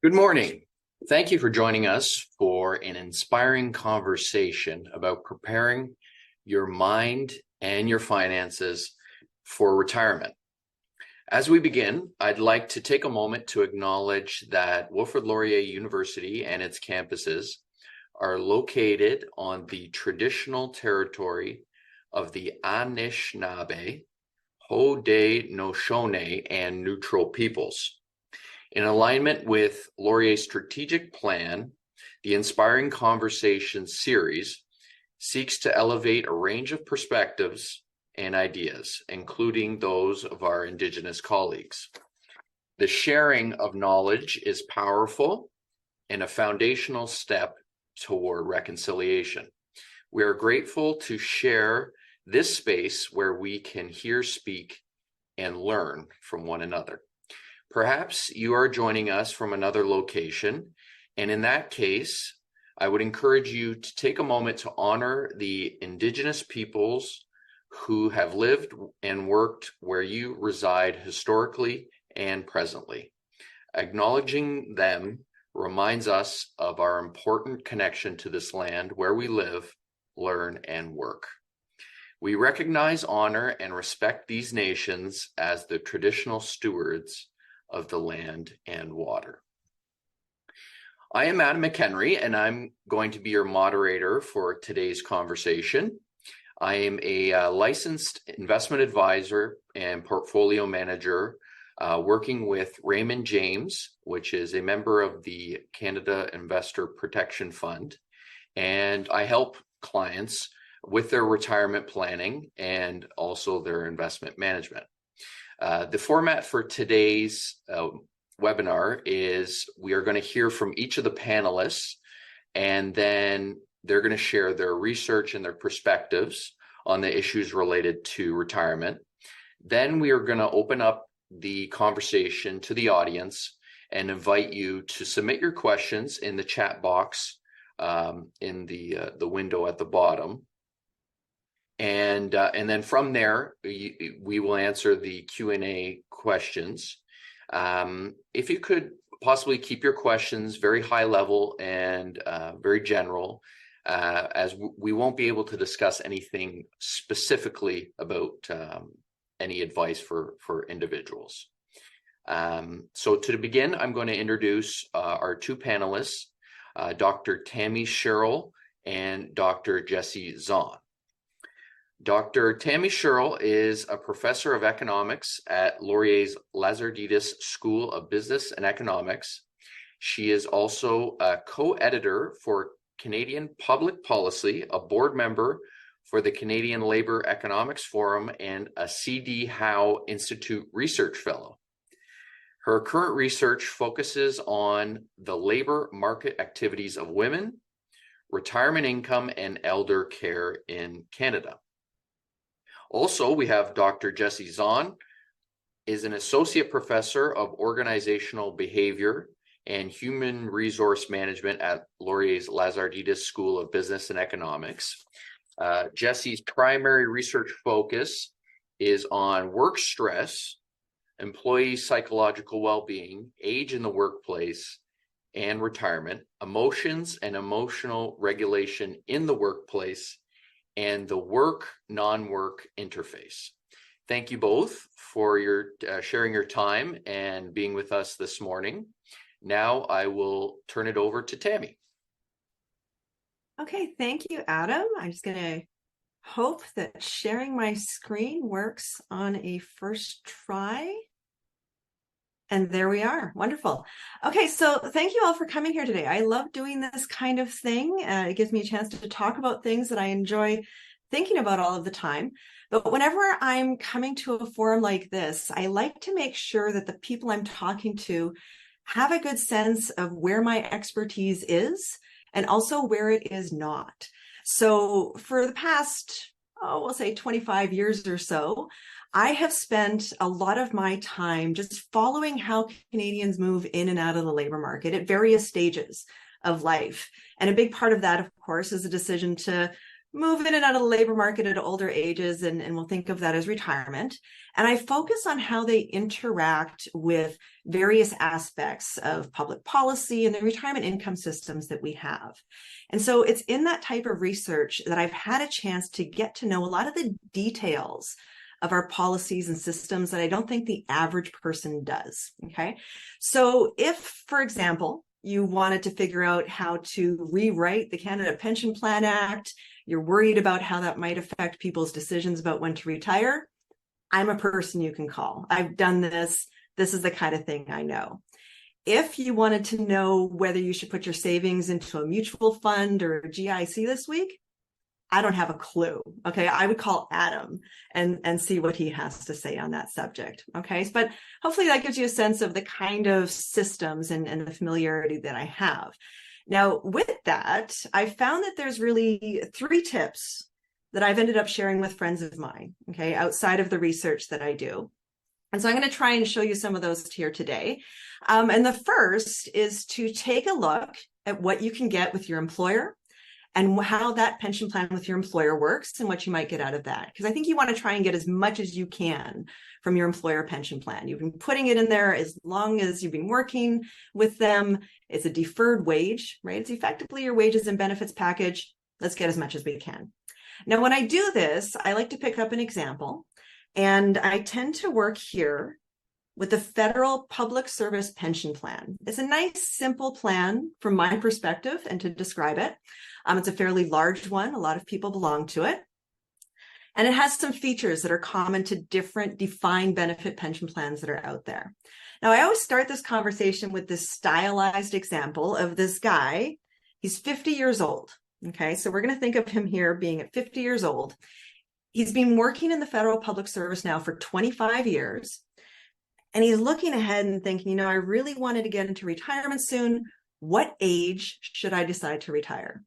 Good morning. Thank you for joining us for an inspiring conversation about preparing your mind and your finances for retirement. As we begin, I'd like to take a moment to acknowledge that Wilfrid Laurier University and its campuses are located on the traditional territory of the Anishinaabe, Haudenosaunee, and Neutral peoples. In alignment with Laurier's strategic plan, the Inspiring Conversations series seeks to elevate a range of perspectives and ideas, including those of our Indigenous colleagues. The sharing of knowledge is powerful and a foundational step toward reconciliation. We are grateful to share this space where we can hear, speak, and learn from one another. Perhaps you are joining us from another location, and in that case, I would encourage you to take a moment to honor the Indigenous peoples who have lived and worked where you reside historically and presently. Acknowledging them reminds us of our important connection to this land where we live, learn, and work. We recognize, honor, and respect these nations as the traditional stewards of the land and water. I am Adam McHenry, and I'm going to be your moderator for today's conversation. I am a licensed investment advisor and portfolio manager working with Raymond James, which is a member of the Canada Investor Protection Fund. And I help clients with their retirement planning and also their investment management. The format for today's webinar is we are going to hear from each of the panelists, and then they're going to share their research and their perspectives on the issues related to retirement. Then we are going to open up the conversation to the audience and invite you to submit your questions in the chat box in the window at the bottom. And then from there, we will answer the Q&A questions. If you could possibly keep your questions very high level and very general, as we won't be able to discuss anything specifically about any advice for individuals. So to begin, I'm going to introduce our two panelists, Dr. Tammy Schirle and Dr. Jessie Zhan. Dr. Tammy Schirle is a professor of economics at Laurier's Lazaridis School of Business and Economics. She is also a co-editor for Canadian Public Policy, a board member for the Canadian Labour Economics Forum, and a C.D. Howe Institute Research Fellow. Her current research focuses on the labour market activities of women, retirement income, and elder care in Canada. Also, we have Dr. Jessie Zhan, is an associate professor of organizational behavior and human resource management at Laurier's Lazaridis School of Business and Economics. Jessie's primary research focus is on work stress, employee psychological well-being, age in the workplace, and retirement, emotions and emotional regulation in the workplace, and the work-non-work interface. Thank you both for your sharing your time and being with us this morning. Now I will turn it over to Tammy. Okay, thank you, Adam. I'm just going to hope that sharing my screen works on a first try. And there we are. Wonderful. Okay, so thank you all for coming here today. I love doing this kind of thing. It gives me a chance to talk about things that I enjoy thinking about all of the time. But whenever I'm coming to a forum like this, I like to make sure that the people I'm talking to have a good sense of where my expertise is and also where it is not. So for the past, we'll say 25 years or so, I have spent a lot of my time just following how Canadians move in and out of the labor market at various stages of life. And a big part of that, of course, is a decision to move in and out of the labor market at older ages, and we'll think of that as retirement. And I focus on how they interact with various aspects of public policy and the retirement income systems that we have. And so it's in that type of research that I've had a chance to get to know a lot of the details of our policies and systems that I don't think the average person does. Okay. So if, for example, you wanted to figure out how to rewrite the Canada Pension Plan Act, you're worried about how that might affect people's decisions about when to retire, I'm a person you can call. I've done this. This is the kind of thing I know. If you wanted to know whether you should put your savings into a mutual fund or a GIC this week, I don't have a clue. Okay. I would call Adam and see what he has to say on that subject. Okay. But hopefully that gives you a sense of the kind of systems and the familiarity that I have. Now, with that, I found that there's really 3 tips that I've ended up sharing with friends of mine, okay, outside of the research that I do. And so I'm going to try and show you some of those here today. And the first is to take a look at what you can get with your employer and how that pension plan with your employer works and what you might get out of that. Because I think you want to try and get as much as you can from your employer pension plan. You've been putting it in there as long as you've been working with them. It's a deferred wage, right? It's effectively your wages and benefits package. Let's get as much as we can. Now, when I do this, I like to pick up an example, and I tend to work here with the Federal Public Service Pension Plan. It's a nice, simple plan from my perspective and to describe it. It's a fairly large one. A lot of people belong to it. And it has some features that are common to different defined benefit pension plans that are out there. Now, I always start this conversation with this stylized example of this guy. He's 50 years old. Okay, so we're going to think of him here being at 50 years old. He's been working in the federal public service now for 25 years. And he's looking ahead and thinking, I really wanted to get into retirement soon. What age should I decide to retire?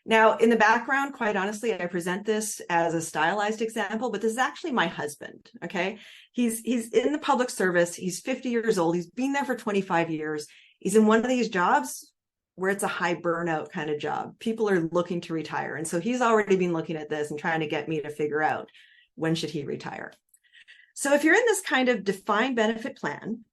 Now, in the background, quite honestly, I present this as a stylized example, but this is actually my husband, okay? He's in the public service. He's 50 years old. He's been there for 25 years. He's in one of these jobs where it's a high burnout kind of job. People are looking to retire. And so he's already been looking at this and trying to get me to figure out when should he retire. So if you're in this kind of defined benefit plan,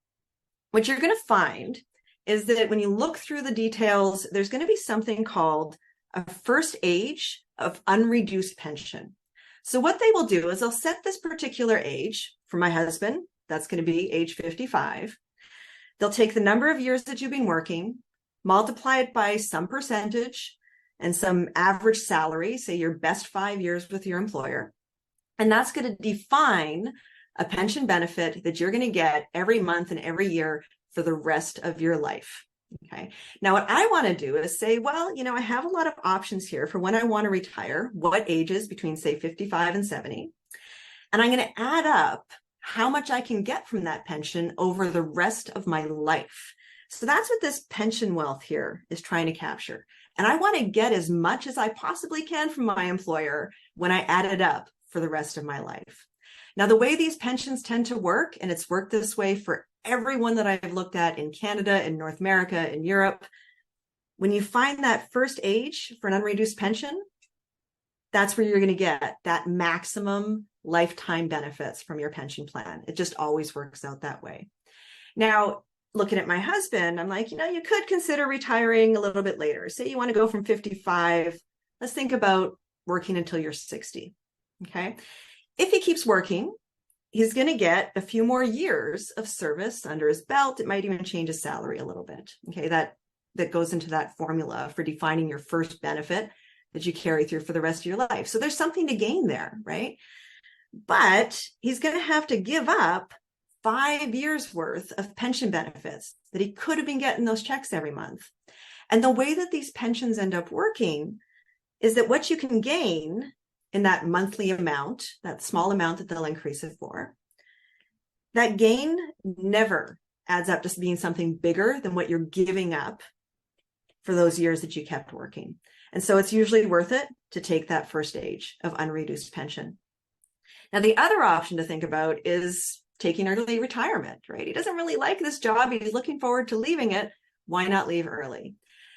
what you're going to find is that when you look through the details, there's going to be something called a first age of unreduced pension. So what they will do is they'll set this particular age for my husband. That's going to be age 55. They'll take the number of years that you've been working, multiply it by some percentage and some average salary, say your best 5 years with your employer. And that's going to define a pension benefit that you're going to get every month and every year for the rest of your life. Okay. Now, what I want to do is say, well, I have a lot of options here for when I want to retire, what ages between, say, 55 and 70. And I'm going to add up how much I can get from that pension over the rest of my life. So that's what this pension wealth here is trying to capture. And I want to get as much as I possibly can from my employer when I add it up for the rest of my life. Now, the way these pensions tend to work, and it's worked this way for everyone that I've looked at in Canada, in North America, in Europe, when you find that first age for an unreduced pension, that's where you're going to get that maximum lifetime benefits from your pension plan. It just always works out that way. Now, looking at my husband, I'm like, you could consider retiring a little bit later. Say you want to go from 55. Let's think about working until you're 60. Okay. If he keeps working, he's going to get a few more years of service under his belt. It might even change his salary a little bit. Okay. That goes into that formula for defining your first benefit that you carry through for the rest of your life. So there's something to gain there, right? But he's going to have to give up 5 years worth of pension benefits that he could have been getting those checks every month. And the way that these pensions end up working is that what you can gain in that monthly amount, that small amount that they'll increase it for, that gain never adds up to being something bigger than what you're giving up for those years that you kept working. And so it's usually worth it to take that first age of unreduced pension. Now, the other option to think about is taking early retirement, right? He doesn't really like this job. He's looking forward to leaving it. Why not leave early?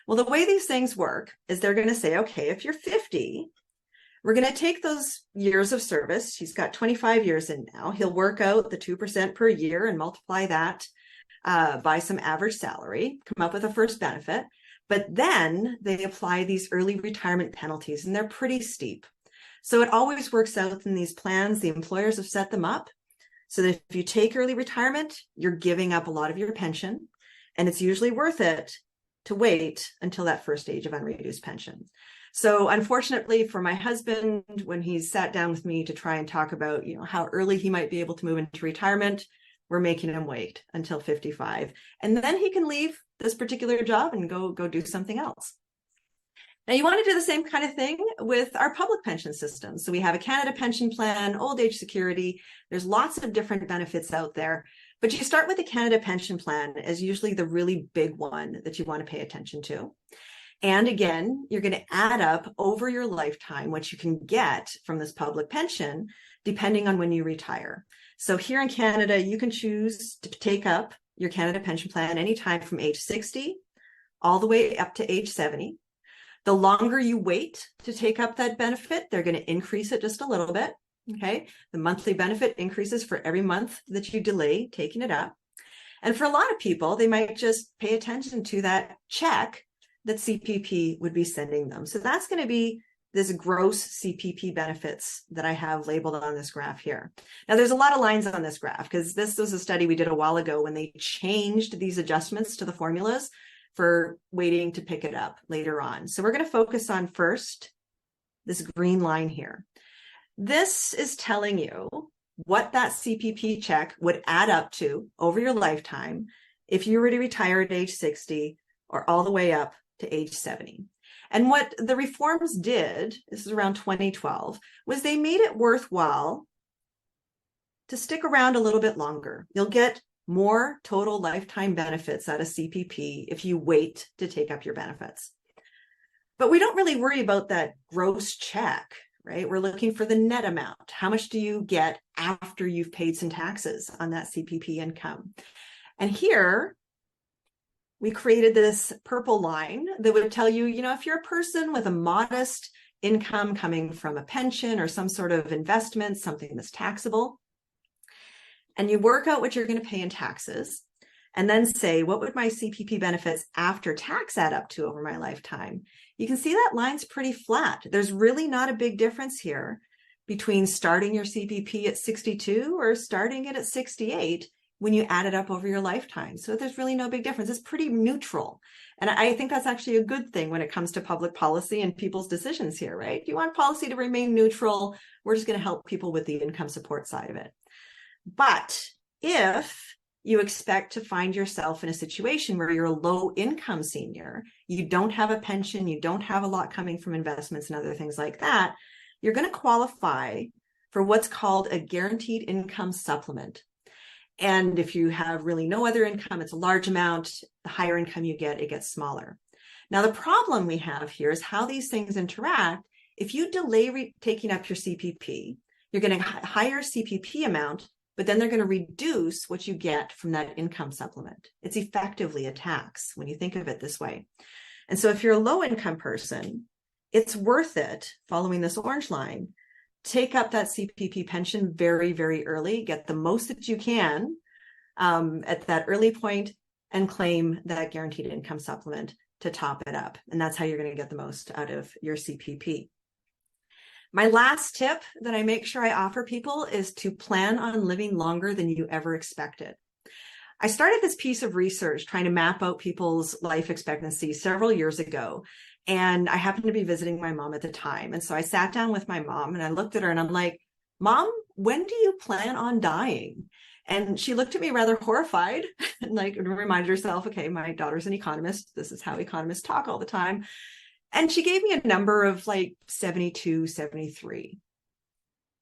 Well, the way these things work is they're going to say, okay, if you're 50, We're going to take those years of service. He's got 25 years in now. He'll work out the 2% per year and multiply that by some average salary, come up with a first benefit. But then they apply these early retirement penalties, and they're pretty steep. So it always works out in these plans. The employers have set them up so that if you take early retirement, you're giving up a lot of your pension, and it's usually worth it to wait until that first age of unreduced pension. So unfortunately for my husband, when he sat down with me to try and talk about, how early he might be able to move into retirement, we're making him wait until 55. And then he can leave this particular job and go do something else. Now, you want to do the same kind of thing with our public pension system. So we have a Canada pension plan, old age security. There's lots of different benefits out there. But you start with the Canada pension plan as usually the really big one that you want to pay attention to. And again, you're going to add up over your lifetime what you can get from this public pension, depending on when you retire. So here in Canada, you can choose to take up your Canada pension plan anytime from age 60 all the way up to age 70. The longer you wait to take up that benefit, they're going to increase it just a little bit. Okay. The monthly benefit increases for every month that you delay taking it up. And for a lot of people, they might just pay attention to that check that CPP would be sending them. So that's going to be this gross CPP benefits that I have labeled on this graph here. Now, there's a lot of lines on this graph because this was a study we did a while ago when they changed these adjustments to the formulas for waiting to pick it up later on. So we're going to focus on first this green line here. This is telling you what that CPP check would add up to over your lifetime if you were to retire at age 60 or all the way up to age 70. And what the reforms did, this is around 2012, was they made it worthwhile to stick around a little bit longer. You'll get more total lifetime benefits out of CPP if you wait to take up your benefits. But we don't really worry about that gross check, right? We're looking for the net amount. How much do you get after you've paid some taxes on that CPP income? And here, we created this purple line that would tell you, if you're a person with a modest income coming from a pension or some sort of investment, something that's taxable, and you work out what you're going to pay in taxes, and then say, what would my CPP benefits after tax add up to over my lifetime? You can see that line's pretty flat. There's really not a big difference here between starting your CPP at 62 or starting it at 68 when you add it up over your lifetime. So there's really no big difference. It's pretty neutral. And I think that's actually a good thing when it comes to public policy and people's decisions here, right? You want policy to remain neutral. We're just going to help people with the income support side of it. But if you expect to find yourself in a situation where you're a low income senior, you don't have a pension, you don't have a lot coming from investments and other things like that, you're going to qualify for what's called a guaranteed income supplement. And if you have really no other income, it's a large amount. The higher income you get, it gets smaller. Now, the problem we have here is how these things interact. If you delay taking up your CPP, you're getting a higher CPP amount, but then they're going to reduce what you get from that income supplement. It's effectively a tax when you think of it this way. And so if you're a low income person, it's worth it, following this orange line, take up that CPP pension very, very early, get the most that you can at that early point, and claim that guaranteed income supplement to top it up. And that's how you're going to get the most out of your CPP. My last tip that I make sure I offer people is to plan on living longer than you ever expected. I started this piece of research trying to map out people's life expectancy several years ago. And I happened to be visiting my mom at the time. And so I sat down with my mom and I looked at her and I'm like, Mom, when do you plan on dying? And she looked at me rather horrified and reminded herself, okay, my daughter's an economist. This is how economists talk all the time. And she gave me a number of 72, 73.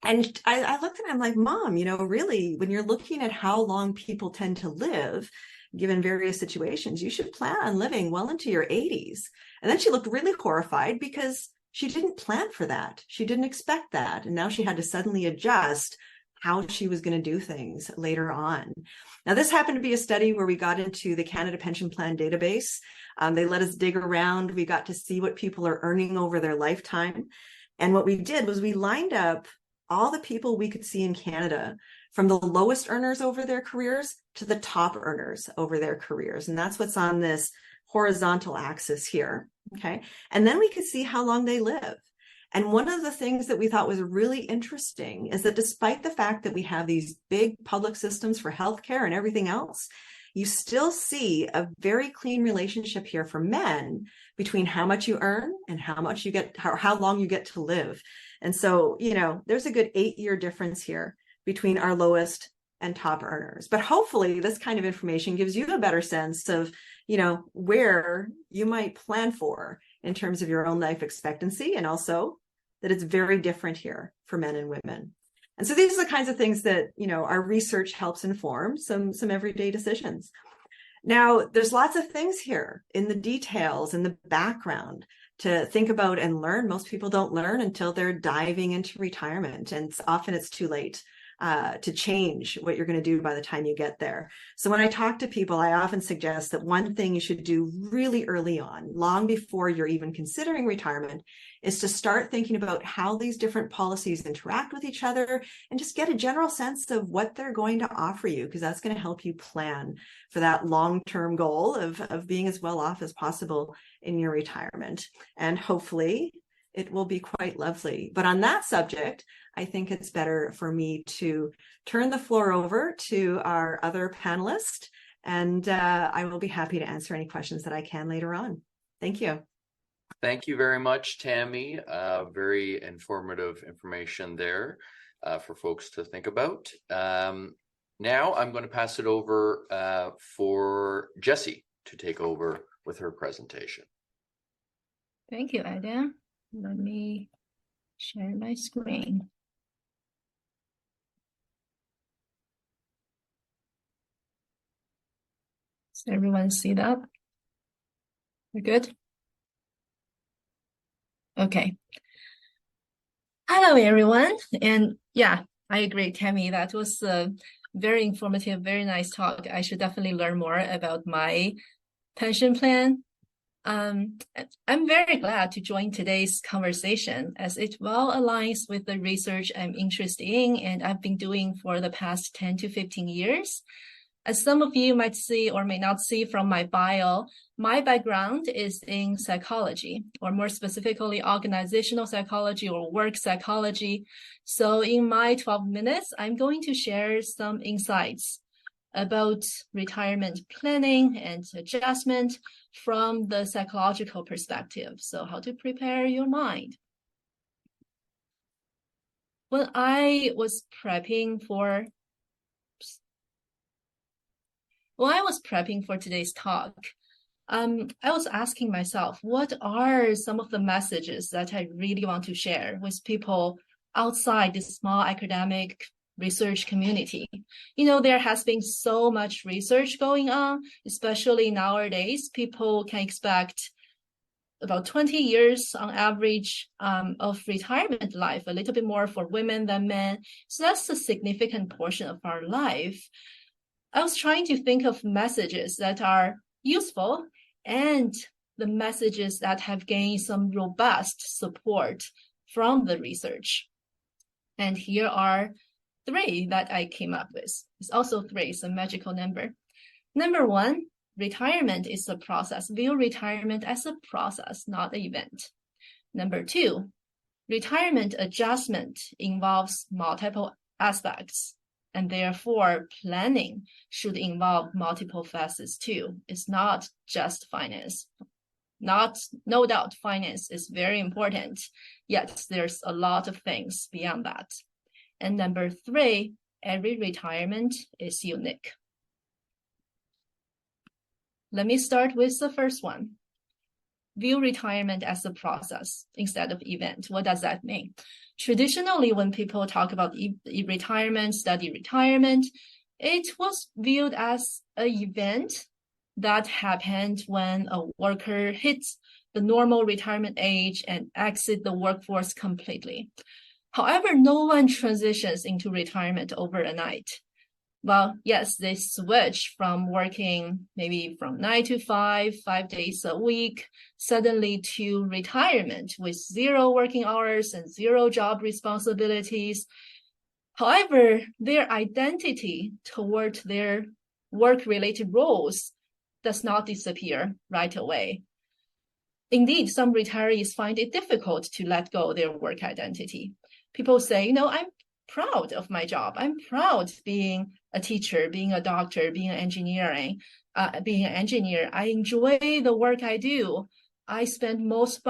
And I looked at it, I'm like, Mom, really, when you're looking at how long people tend to live, given various situations, you should plan on living well into your 80s. And then she looked really horrified because she didn't plan for that. She didn't expect that. And now she had to suddenly adjust how she was going to do things later on. Now, this happened to be a study where we got into the Canada Pension Plan database. They let us dig around. We got to see what people are earning over their lifetime. And what we did was we lined up all the people we could see in Canada, from the lowest earners over their careers to the top earners over their careers. And that's what's on this horizontal axis here. Okay. And then we could see how long they live. And one of the things that we thought was really interesting is that despite the fact that we have these big public systems for healthcare and everything else, you still see a very clean relationship here for men between how much you earn and how much you get, how long you get to live. And so, you know, there's a good 8-year difference here between our lowest and top earners. But hopefully this kind of information gives you a better sense of, you know, where you might plan for in terms of your own life expectancy, and also that it's very different here for men and women. And so these are the kinds of things that, you know, our research helps inform some everyday decisions. Now, there's lots of things here in the details, in the background to think about and learn. Most people don't learn until they're diving into retirement, and often it's too late to change what you're going to do by the time you get there. So when I talk to people, I often suggest that one thing you should do really early on, long before you're even considering retirement, is to start thinking about how these different policies interact with each other and just get a general sense of what they're going to offer you, because that's going to help you plan for that long-term goal of being as well off as possible in your retirement. And hopefully it will be quite lovely. But on that subject, I think it's better for me to turn the floor over to our other panelist, and I will be happy to answer any questions that I can later on. Thank you. Thank you very much, Tammy. Very informative information there for folks to think about. Now I'm going to pass it over for Jessie to take over with her presentation. Thank you, Adam. Let me share my screen. Does everyone see that? We're good? Okay. Hello, everyone. And yeah, I agree, Tammy. That was a very informative, very nice talk. I should definitely learn more about my pension plan. I'm very glad to join today's conversation, as it well aligns with the research I'm interested in and I've been doing for the past 10 to 15 years. As some of you might see or may not see from my bio, my background is in psychology, or more specifically, organizational psychology or work psychology. So in my 12 minutes, I'm going to share some insights about retirement planning and adjustment from the psychological perspective. So how to prepare your mind. When I was prepping for today's talk, I was asking myself, what are some of the messages that I really want to share with people outside this small academic research community? You know, there has been so much research going on, especially nowadays. People can expect about 20 years on average of retirement life, a little bit more for women than men. So that's a significant portion of our life. I was trying to think of messages that are useful and the messages that have gained some robust support from the research. And here are 3 that I came up with. It's also 3, it's a magical number. Number 1, retirement is a process. View retirement as a process, not an event. Number 2, retirement adjustment involves multiple aspects, and therefore planning should involve multiple facets too. It's not just finance. No doubt finance is very important, yet there's a lot of things beyond that. And number 3, every retirement is unique. Let me start with the first one. View retirement as a process instead of event. What does that mean? Traditionally, when people talk about retirement, study retirement, it was viewed as an event that happened when a worker hits the normal retirement age and exit the workforce completely. However, no one transitions into retirement overnight. well, yes, they switch from working maybe from 9 to 5, 5 days a week, suddenly to retirement with 0 working hours and 0 job responsibilities. However, their identity toward their work-related roles does not disappear right away. Indeed, some retirees find it difficult to let go of their work identity. People say, I'm proud of my job. I'm proud being a teacher, being a doctor, being an engineer. I enjoy the work I do. I spend most of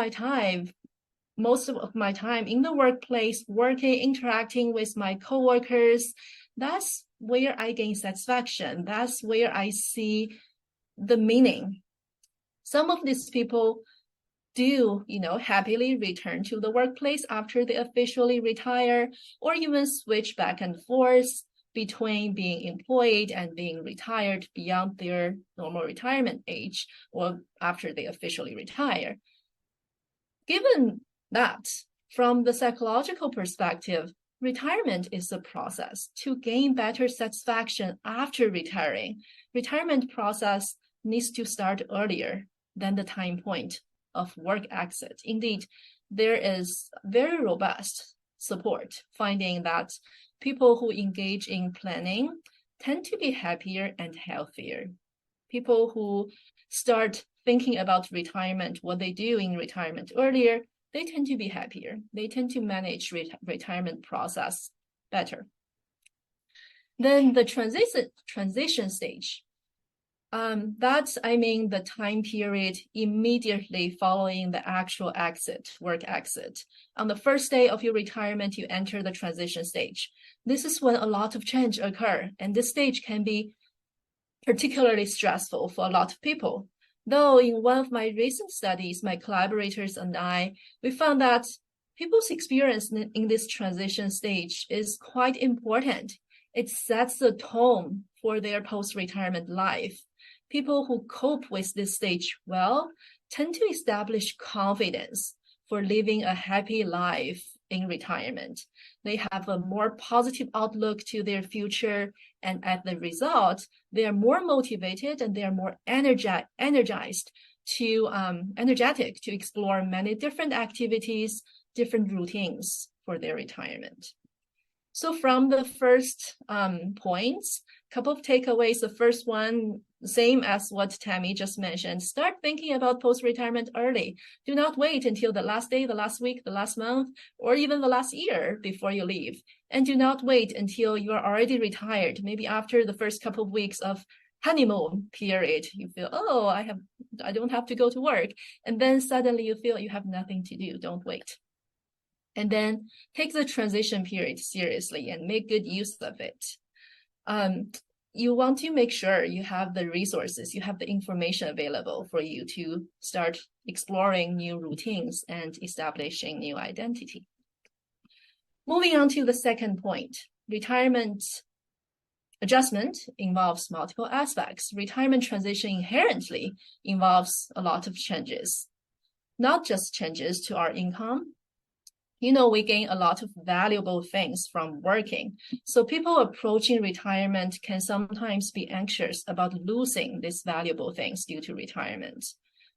my time in the workplace, working, interacting with my coworkers. That's where I gain satisfaction. That's where I see the meaning. Some of these people do, happily return to the workplace after they officially retire, or even switch back and forth between being employed and being retired beyond their normal retirement age, or after they officially retire. Given that, from the psychological perspective, retirement is a process to gain better satisfaction after retiring. Retirement process needs to start earlier than the time point of work exit. Indeed, there is very robust support finding that people who engage in planning tend to be happier and healthier. People who start thinking about retirement, what they do in retirement earlier, they tend to be happier. They tend to manage retirement process better. Then the transition stage. That's, the time period immediately following the actual work exit. On the first day of your retirement, you enter the transition stage. This is when a lot of change occur, and this stage can be particularly stressful for a lot of people. Though in one of my recent studies, my collaborators and I, we found that people's experience in this transition stage is quite important. It sets the tone for their post-retirement life. People who cope with this stage well tend to establish confidence for living a happy life in retirement. They have a more positive outlook to their future, and as the result, they are more motivated and they are more energetic to explore many different activities, different routines for their retirement. So from the first points, a couple of takeaways. The first one, same as what Tammy just mentioned, start thinking about post-retirement early. Do not wait until the last day, the last week, the last month, or even the last year before you leave. And do not wait until you are already retired. Maybe after the first couple of weeks of honeymoon period, you feel, I don't have to go to work. And then suddenly you feel you have nothing to do. Don't wait. And then take the transition period seriously and make good use of it. You want to make sure you have the resources, you have the information available for you to start exploring new routines and establishing new identity. Moving on to the second point, retirement adjustment involves multiple aspects. Retirement transition inherently involves a lot of changes, not just changes to our income. We gain a lot of valuable things from working. So people approaching retirement can sometimes be anxious about losing these valuable things due to retirement.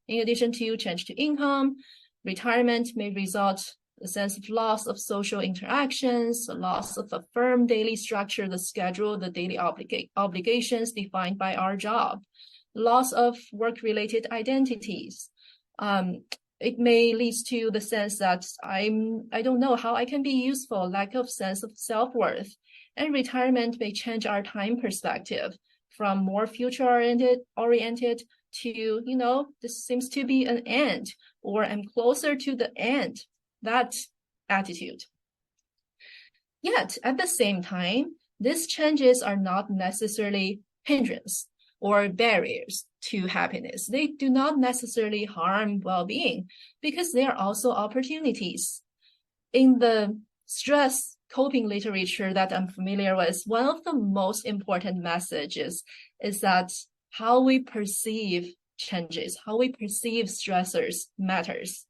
In addition to change to income, retirement may result in a sense of loss of social interactions, a loss of a firm daily structure, the schedule, the daily obligations defined by our job, loss of work-related identities. It may lead to the sense that I don't know how I can be useful, lack of sense of self-worth. And retirement may change our time perspective from more future-oriented to, this seems to be an end, or I'm closer to the end, that attitude. Yet, at the same time, these changes are not necessarily hindrance or barriers to happiness. They do not necessarily harm well-being because they are also opportunities. In the stress coping literature that I'm familiar with, one of the most important messages is that how we perceive changes, how we perceive stressors matters.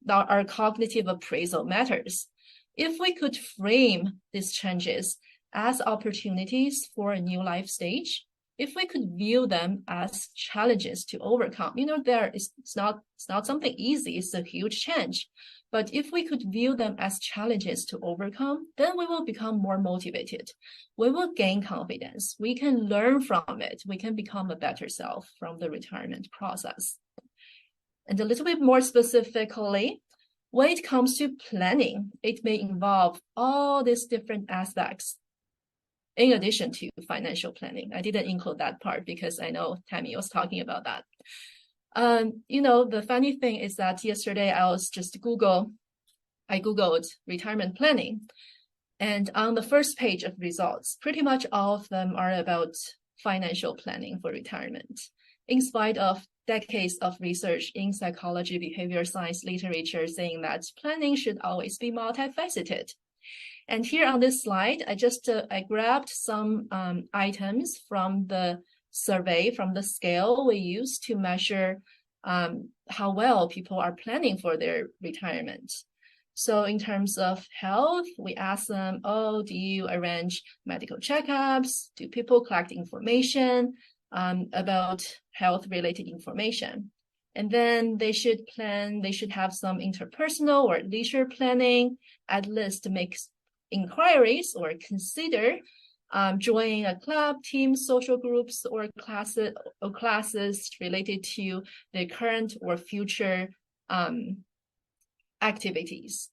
Our cognitive appraisal matters. If we could frame these changes as opportunities for a new life stage, if we could view them as challenges to overcome, it's not something easy, it's a huge change. But if we could view them as challenges to overcome, then we will become more motivated. We will gain confidence. We can learn from it. We can become a better self from the retirement process. And a little bit more specifically, when it comes to planning, it may involve all these different aspects in addition to financial planning. I didn't include that part because I know Tammy was talking about that. The funny thing is that yesterday I Googled retirement planning, and on the first page of results, pretty much all of them are about financial planning for retirement, in spite of decades of research in psychology, behavioral science literature saying that planning should always be multifaceted. And here on this slide, I grabbed some items from the survey, from the scale we use to measure how well people are planning for their retirement. So in terms of health, we ask them, do you arrange medical checkups? Do people collect information about health-related information? And then they should have some interpersonal or leisure planning, at least make inquiries or consider joining a club, team, social groups, or classes related to the current or future activities.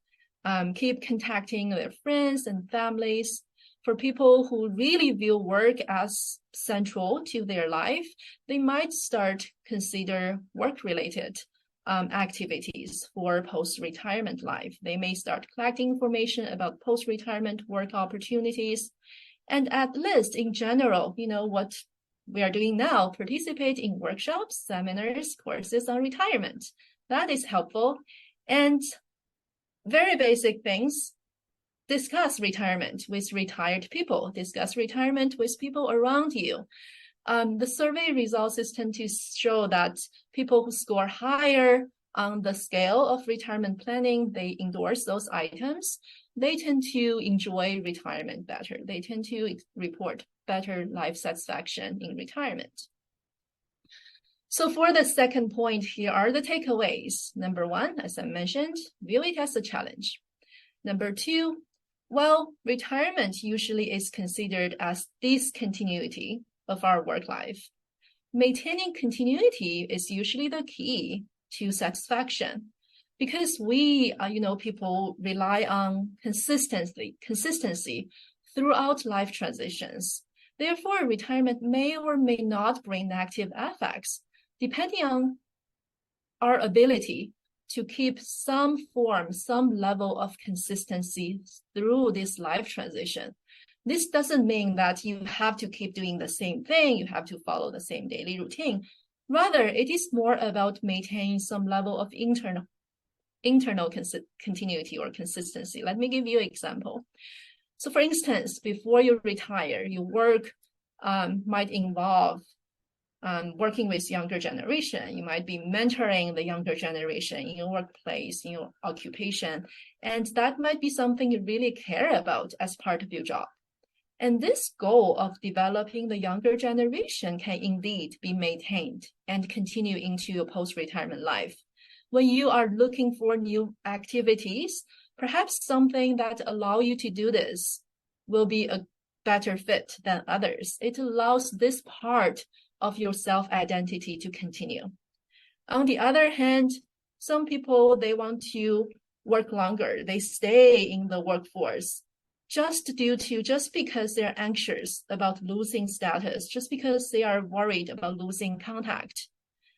Keep contacting their friends and families. For people who really view work as central to their life, they might start consider work-related activities for post-retirement life. They may start collecting information about post-retirement work opportunities. And at least in general, what we are doing now, participate in workshops, seminars, courses on retirement. That is helpful. And very basic things, discuss retirement with retired people, discuss retirement with people around you. The survey results tend to show that people who score higher on the scale of retirement planning, they endorse those items. They tend to enjoy retirement better. They tend to report better life satisfaction in retirement. So for the second point, here are the takeaways. Number one, as I mentioned, view it as a challenge. Number two, retirement usually is considered as discontinuity of our work life. Maintaining continuity is usually the key to satisfaction because people rely on consistency throughout life transitions. Therefore, retirement may or may not bring negative effects, depending on our ability to keep some level of consistency through this life transition. This doesn't mean that you have to keep doing the same thing, you have to follow the same daily routine. Rather, it is more about maintaining some level of internal continuity or consistency. Let me give you an example. So for instance, before you retire, your work might involve working with younger generation. You might be mentoring the younger generation in your workplace, in your occupation, and that might be something you really care about as part of your job. And this goal of developing the younger generation can indeed be maintained and continue into your post-retirement life. When you are looking for new activities, perhaps something that allow you to do this will be a better fit than others. It allows this part of your self-identity to continue. On the other hand, some people, they want to work longer. They stay in the workforce just because they're anxious about losing status, just because they are worried about losing contact.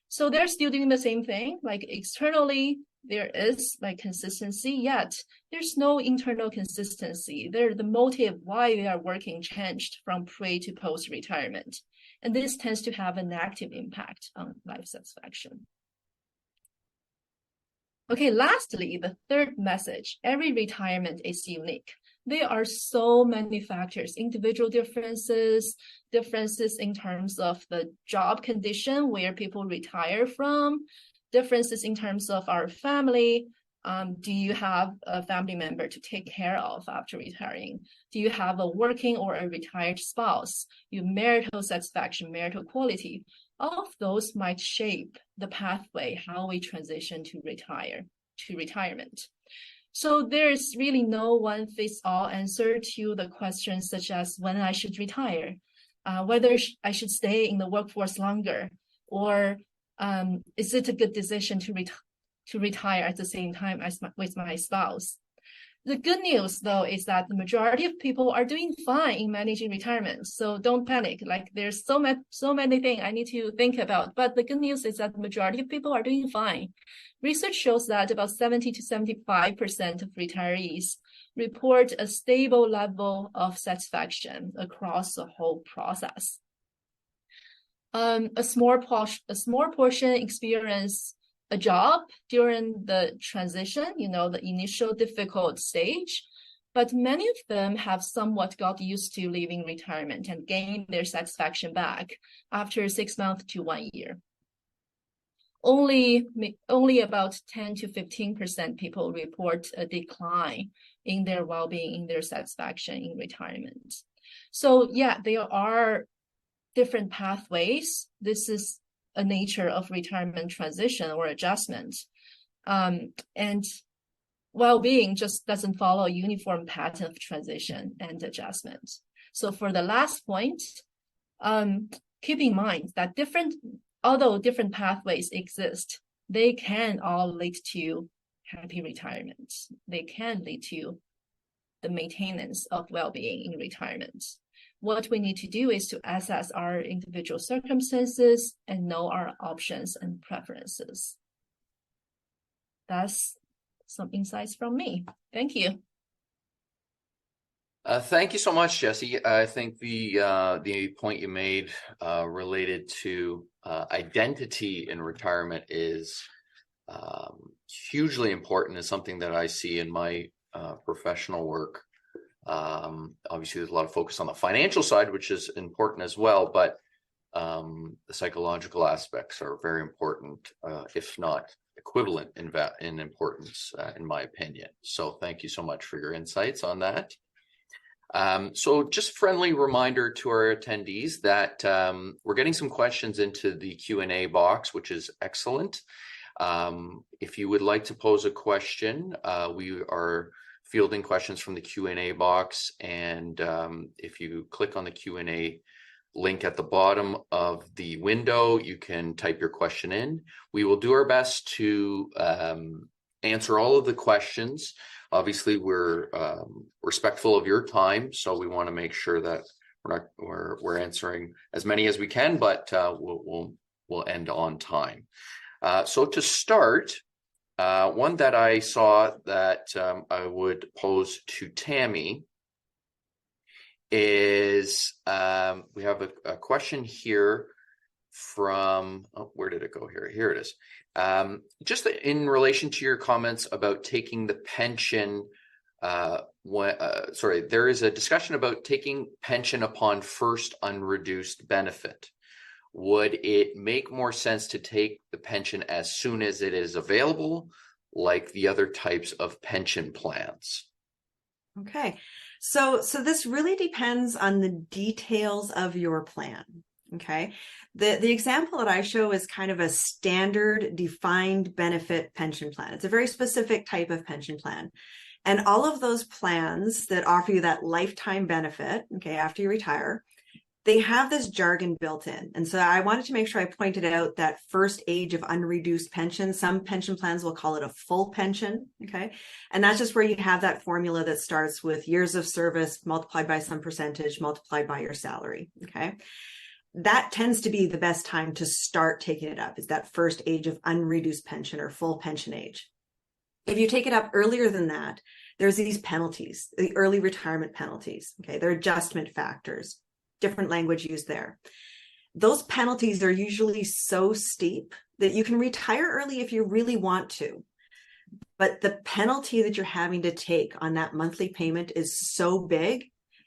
So they're still doing the same thing, like externally, there is like consistency, yet there's no internal consistency. The motive why they are working changed from pre to post-retirement. And this tends to have a negative impact on life satisfaction. Okay, lastly, the third message, every retirement is unique. There are so many factors, individual differences in terms of the job condition where people retire from, differences in terms of our family, Do you have a family member to take care of after retiring? Do you have a working or a retired spouse? Your marital satisfaction, marital quality, all of those might shape the pathway, how we transition to retirement. So there's really no one fits all answer to the questions such as when I should retire, whether I should stay in the workforce longer, or is it a good decision to retire at the same time as with my spouse. The good news, though, is that the majority of people are doing fine in managing retirement. So don't panic. Like there's so many things I need to think about. But the good news is that the majority of people are doing fine. Research shows that about 70 to 75% of retirees report a stable level of satisfaction across the whole process. A small portion experience a job during the transition, the initial difficult stage, but many of them have somewhat got used to leaving retirement and gained their satisfaction back after 6 months to 1 year. Only about 10 to 15% people report a decline in their well-being, in their satisfaction in retirement. So yeah, there are different pathways. This is a nature of retirement transition or adjustment. And well-being just doesn't follow a uniform pattern of transition and adjustment. So for the last point, keep in mind that although different pathways exist, they can all lead to happy retirement. They can lead to the maintenance of well-being in retirement. What we need to do is to assess our individual circumstances and know our options and preferences. That's some insights from me. Thank you. Thank you so much, Jessie. I think the point you made related to identity in retirement is hugely important. It's something that I see in my professional work. Obviously, there's a lot of focus on the financial side, which is important as well, but the psychological aspects are very important, if not equivalent in importance, in my opinion. So thank you so much for your insights on that. So just friendly reminder to our attendees that we're getting some questions into the Q&A box, which is excellent. If you would like to pose a question, we are fielding questions from the Q&A box, and if you click on the Q&A link at the bottom of the window, you can type your question in. We will do our best to answer all of the questions. Obviously, we're respectful of your time, so we want to make sure that we're answering as many as we can, but we'll end on time. So to start, one that I saw that I would pose to Tammy is we have a question here from, where did it go here? Here it is. Just in relation to your comments about taking the pension, there is a discussion about taking pension upon first unreduced benefit. Would it make more sense to take the pension as soon as it is available, like the other types of pension plans? Okay, so this really depends on the details of your plan. Okay, the example that I show is kind of a standard defined benefit pension plan. It's a very specific type of pension plan. And all of those plans that offer you that lifetime benefit, okay, after you retire, they have this jargon built in. And so I wanted to make sure I pointed out that first age of unreduced pension. Some pension plans will call it a full pension, okay? And that's just where you have that formula that starts with years of service multiplied by some percentage multiplied by your salary, okay? That tends to be the best time to start taking it up, is that first age of unreduced pension or full pension age. If you take it up earlier than that, there's these penalties, the early retirement penalties, okay? They're adjustment factors. Different language used there. Those penalties are usually so steep that you can retire early if you really want to. But the penalty that you're having to take on that monthly payment is so big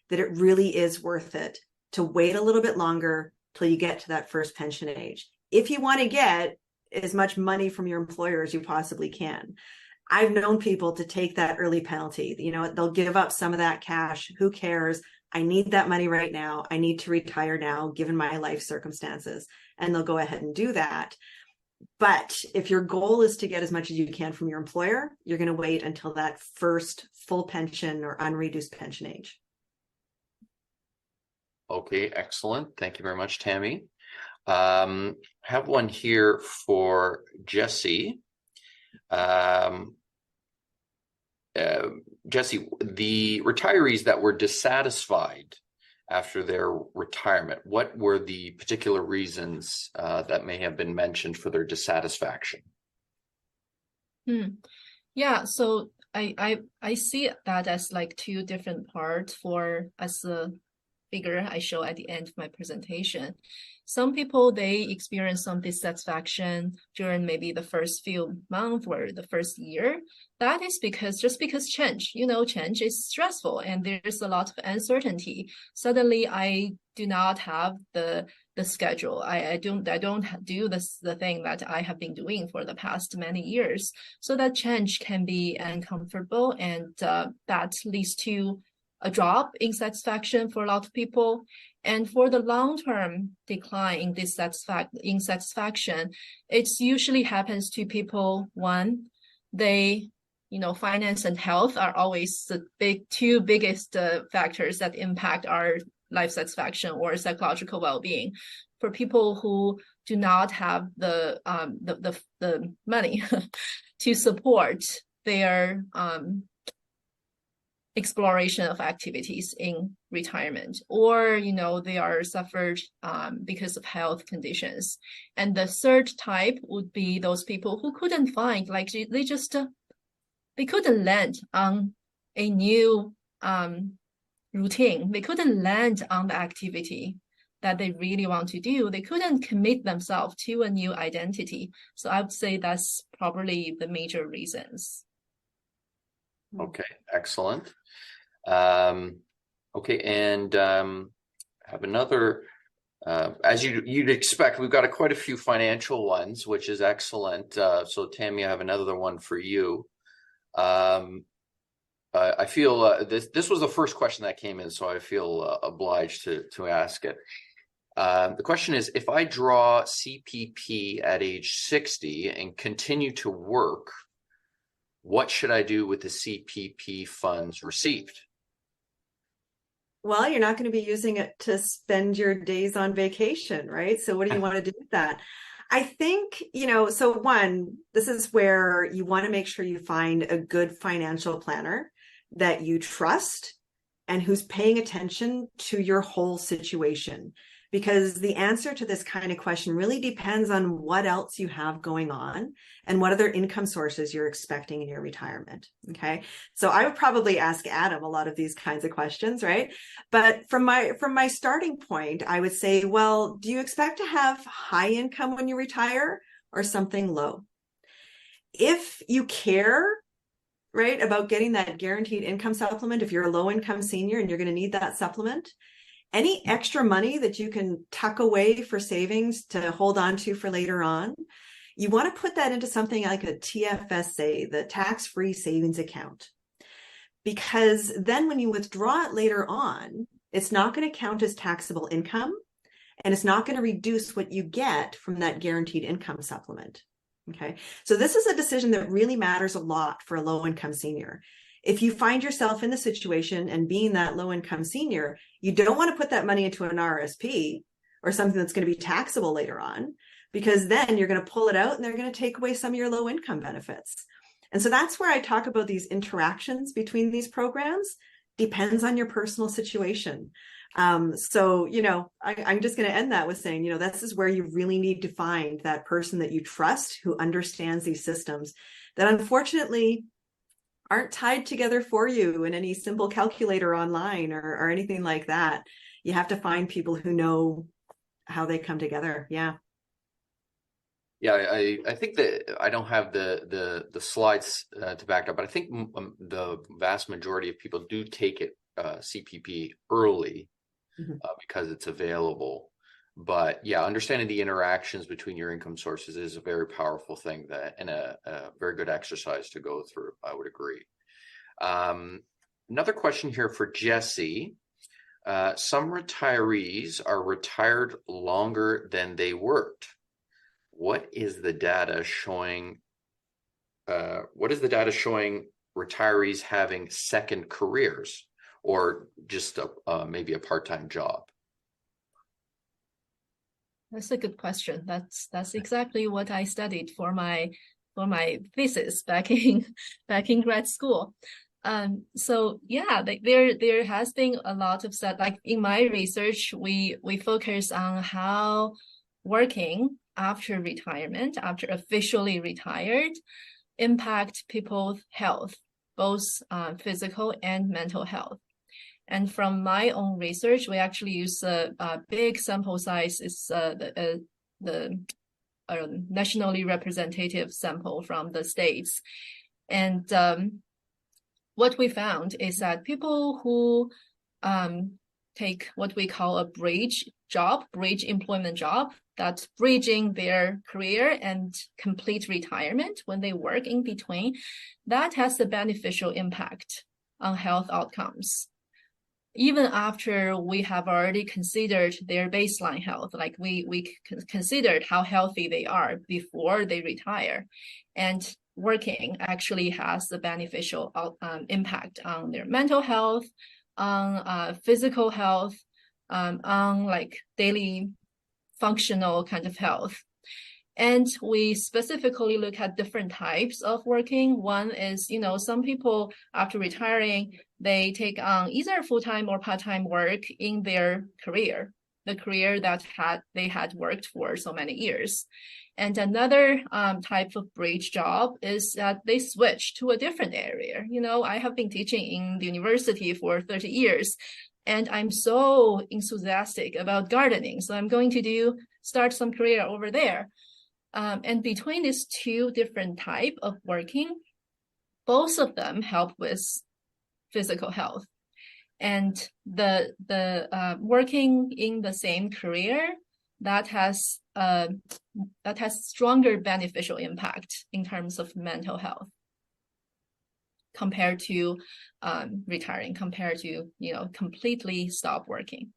that it really is worth it to wait a little bit longer till you get to that first pension age. If you want to get as much money from your employer as you possibly can. I've known people to take that early penalty. They'll give up some of that cash. Who cares? I need that money right now. I need to retire now, given my life circumstances. And they'll go ahead and do that. But if your goal is to get as much as you can from your employer, you're going to wait until that first full pension or unreduced pension age. Okay, excellent. Thank you very much, Tammy. Have one here for Jessie. Jessie, the retirees that were dissatisfied after their retirement, what were the particular reasons that may have been mentioned for their dissatisfaction? Yeah, so I see that as like two different parts as a figure I show at the end of my presentation. Some people, they experience some dissatisfaction during maybe the first few months or the first year. That is because change is stressful and there's a lot of uncertainty. Suddenly I do not have the schedule. I don't do the thing that I have been doing for the past many years. So that change can be uncomfortable, and that leads to a drop in satisfaction for a lot of people. And for the long-term decline in satisfaction, it usually happens to people. One, finance and health are always the two biggest factors that impact our life satisfaction or psychological well-being. For people who do not have the money to support their exploration of activities in retirement, or they are suffered because of health conditions. And the third type would be those people who couldn't find, like they couldn't land on a new routine. They couldn't land on the activity that they really want to do. They couldn't commit themselves to a new identity. So I would say that's probably the major reasons. Okay, excellent. Okay, and have another, as you'd expect, we've got quite a few financial ones, which is excellent. So Tammy, I have another one for you. I feel this was the first question that came in, so I feel obliged to ask it. The question is, if I draw CPP at age 60 and continue to work, what should I do with the CPP funds received? Well, you're not going to be using it to spend your days on vacation, right? So what do you want to do with that? I think, so one, this is where you want to make sure you find a good financial planner that you trust and who's paying attention to your whole situation. Because the answer to this kind of question really depends on what else you have going on and what other income sources you're expecting in your retirement. Okay. So I would probably ask Adam a lot of these kinds of questions, right? But from my starting point, I would say, well, do you expect to have high income when you retire or something low? If you care, right, about getting that guaranteed income supplement, if you're a low income senior and you're going to need that supplement, any extra money that you can tuck away for savings to hold on to for later on, you want to put that into something like a TFSA, the tax-free savings account. Because then when you withdraw it later on, it's not going to count as taxable income, and it's not going to reduce what you get from that guaranteed income supplement. Okay, so this is a decision that really matters a lot for a low-income senior. If you find yourself in the situation and being that low-income senior, you don't want to put that money into an RSP or something that's going to be taxable later on, because then you're going to pull it out and they're going to take away some of your low-income benefits. And so that's where I talk about these interactions between these programs. Depends on your personal situation. So, I'm just going to end that with saying, this is where you really need to find that person that you trust who understands these systems that unfortunately aren't tied together for you in any simple calculator online or anything like that. You have to find people who know how they come together. Yeah. Yeah, I think that I don't have the slides to back up, but I think the vast majority of people do take it CPP early because it's available. But yeah, understanding the interactions between your income sources is a very powerful thing and a very good exercise to go through. I would agree. Another question here for Jessie. Some retirees are retired longer than they worked. What is the data showing? Retirees having second careers or just maybe a part-time job? That's a good question. That's exactly what I studied for my thesis back in grad school. So yeah, there has been a lot of stuff. Like in my research, we focus on how working after retirement, after officially retired, impact people's health, both physical and mental health. And from my own research, we actually use a big sample size. It's the nationally representative sample from the states. And what we found is that people who take what we call a bridge employment job, that's bridging their career and complete retirement when they work in between, that has a beneficial impact on health outcomes. Even after we have already considered their baseline health, like we considered how healthy they are before they retire, and working actually has a beneficial impact on their mental health, on physical health, on like daily functional kind of health. And we specifically look at different types of working. One is, some people after retiring, they take on either full-time or part-time work in their career, the career that they had worked for so many years. And another type of bridge job is that they switch to a different area. I have been teaching in the university for 30 years, and I'm so enthusiastic about gardening. So I'm going to start some career over there. And between these two different types of working, both of them help with physical health. And the working in the same career, that has stronger beneficial impact in terms of mental health compared to retiring, compared to completely stop working.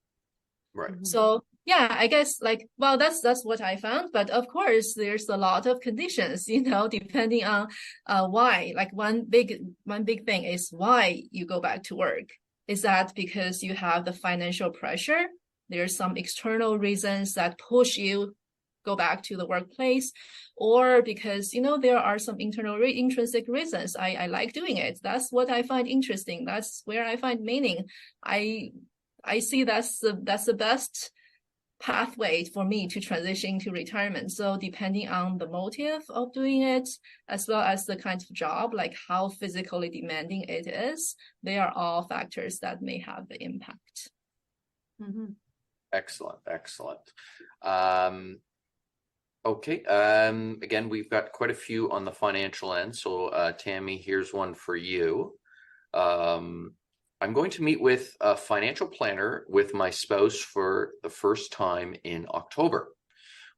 Right. So yeah, I guess that's what I found. But of course, there's a lot of conditions, depending on why. Like one big thing is why you go back to work. Is that because you have the financial pressure? There's some external reasons that push you go back to the workplace, or because there are some intrinsic reasons. I like doing it. That's what I find interesting. That's where I find meaning. I see that's the best pathway for me to transition to retirement. So depending on the motive of doing it, as well as the kind of job, like how physically demanding it is, they are all factors that may have the impact. Mm-hmm. Excellent. Okay. Again, we've got quite a few on the financial end. So Tammy, here's one for you. I'm going to meet with a financial planner with my spouse for the first time in October.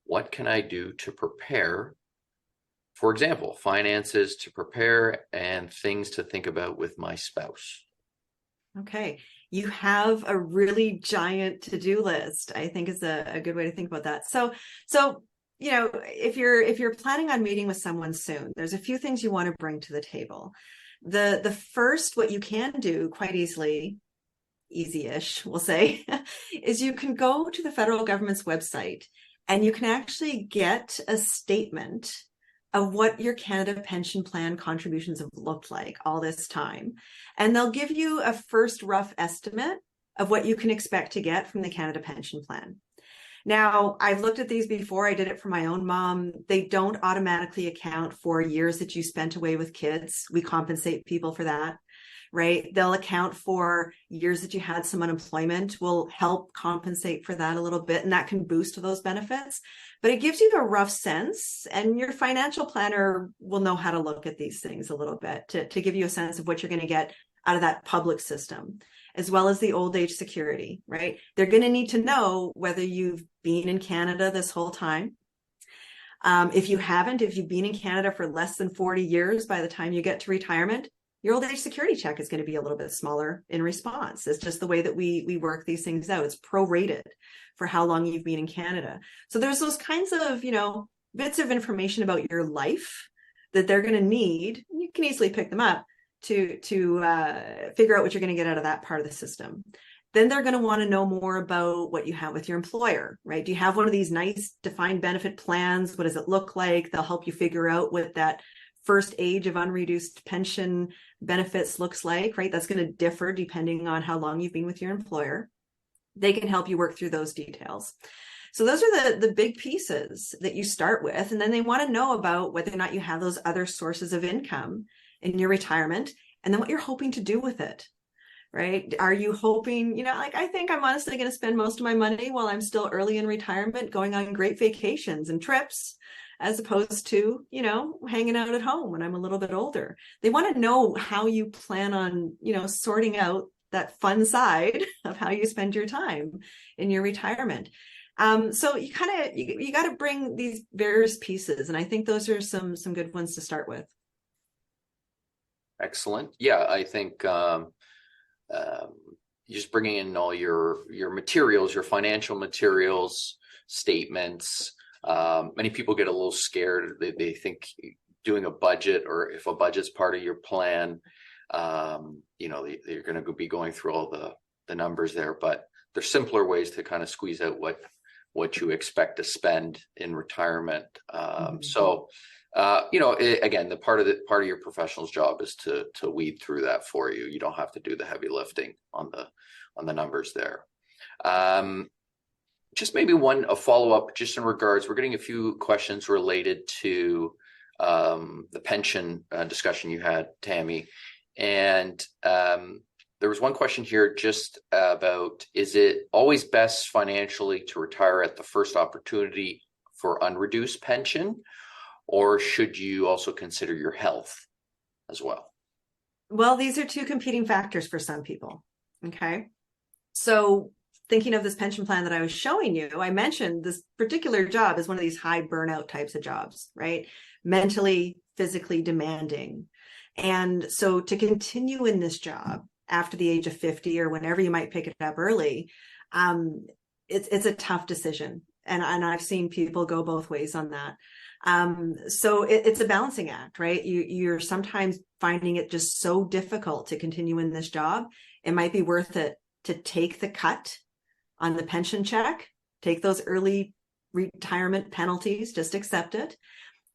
What can I do to prepare? For example, finances to prepare and things to think about with my spouse. Okay. You have a really giant to-do list, I think is a good way to think about that. So, if you're planning on meeting with someone soon, there's a few things you want to bring to the table. The first, what you can do quite easy-ish, we'll say, is you can go to the federal government's website and you can actually get a statement of what your Canada Pension Plan contributions have looked like all this time. And they'll give you a first rough estimate of what you can expect to get from the Canada Pension Plan. Now, I've looked at these before. I did it for my own mom. They don't automatically account for years that you spent away with kids. We compensate people for that, right? They'll account for years that you had some unemployment. We'll help compensate for that a little bit, and that can boost those benefits. But it gives you a rough sense, and your financial planner will know how to look at these things a little bit to give you a sense of what you're going to get out of that public system, as well as the old age security, right? They're going to need to know whether you've been in Canada this whole time. If you haven't, if you've been in Canada for less than 40 years by the time you get to retirement, your old age security check is going to be a little bit smaller in response. It's just the way that we work these things out. It's prorated for how long you've been in Canada. So there's those kinds of, bits of information about your life that they're going to need. You can easily pick them up to figure out what you're going to get out of that part of the system. Then they're going to want to know more about what you have with your employer, right? Do you have one of these nice defined benefit plans? What does it look like? They'll help you figure out what that first age of unreduced pension benefits looks like, right? That's going to differ depending on how long you've been with your employer. They can help you work through those details. So those are the big pieces that you start with. And then they want to know about whether or not you have those other sources of income in your retirement, and then what you're hoping to do with it, right? Are you hoping, I think I'm honestly going to spend most of my money while I'm still early in retirement going on great vacations and trips, as opposed to, hanging out at home when I'm a little bit older. They want to know how you plan on, sorting out that fun side of how you spend your time in your retirement. So you got to bring these various pieces, and I think those are some good ones to start with. Excellent. Yeah, I think just bringing in all your materials, your financial materials, statements. Many people get a little scared. They think doing a budget, or if a budget's part of your plan, they're going to be going through all the numbers there. But there's simpler ways to kind of squeeze out what you expect to spend in retirement. So, again, the part of your professional's job is to weed through that for you. You don't have to do the heavy lifting on the numbers there. Just maybe a follow-up just in regards, we're getting a few questions related to the pension discussion you had, Tammy. And there was one question here just about, is it always best financially to retire at the first opportunity for unreduced pension, or should you also consider your health as well? Well, these are two competing factors for some people. Okay. So thinking of this pension plan that I was showing you, I mentioned this particular job is one of these high burnout types of jobs, right? Mentally, physically demanding. And so to continue in this job after the age of 50 or whenever you might pick it up early, it's a tough decision. And I've seen people go both ways on that. So it's a balancing act, right? You're sometimes finding it just so difficult to continue in this job. It might be worth it to take the cut on the pension check, take those early retirement penalties, just accept it,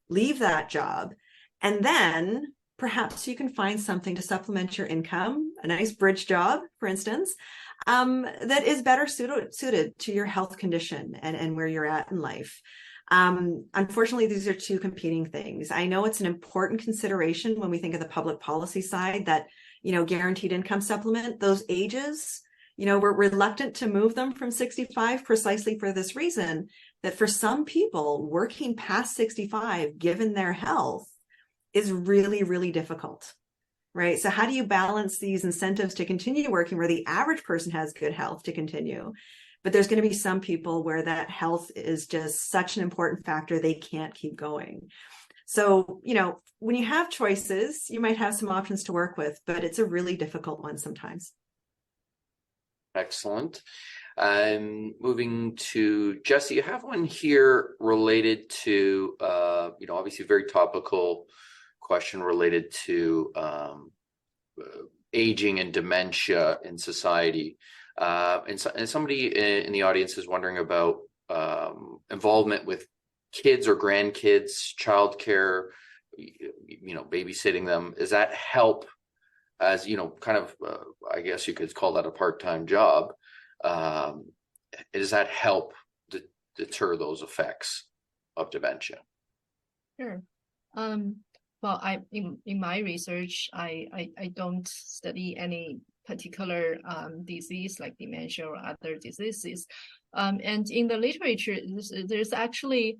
leave that job, and then perhaps you can find something to supplement your income, a nice bridge job, for instance, that is better suited to your health condition and where you're at in life. Unfortunately, these are two competing things. I know it's an important consideration when we think of the public policy side that, guaranteed income supplement, those ages, we're reluctant to move them from 65 precisely for this reason, that for some people working past 65, given their health, is really, really difficult, right? So how do you balance these incentives to continue working where the average person has good health to continue? But there's going to be some people where that health is just such an important factor, they can't keep going. So, when you have choices, you might have some options to work with, but it's a really difficult one sometimes. Excellent. Moving to Jessie, you have one here related to, obviously very topical question related to aging and dementia in society. And somebody in the audience is wondering about involvement with kids or grandkids, childcare, babysitting them. Does that help as, I guess you could call that a part-time job? Does that help deter those effects of dementia? Sure. Well, in my research, I don't study any particular disease like dementia or other diseases. And in the literature, there's actually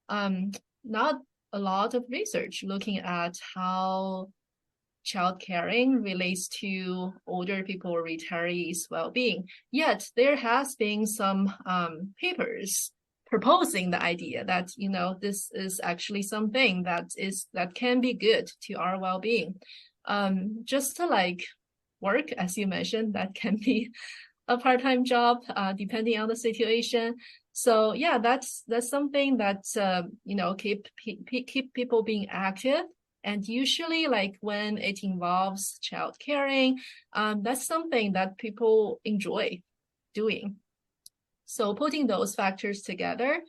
not a lot of research looking at how child caring relates to older people or retirees' well-being. Yet there has been some papers proposing the idea that, you know, this is actually something that can be good to our well-being. Just to like work, as you mentioned, that can be a part-time job, depending on the situation. So yeah, that's something that you know, keep people being active. And usually, like when it involves child caring, that's something that people enjoy doing. So putting those factors together,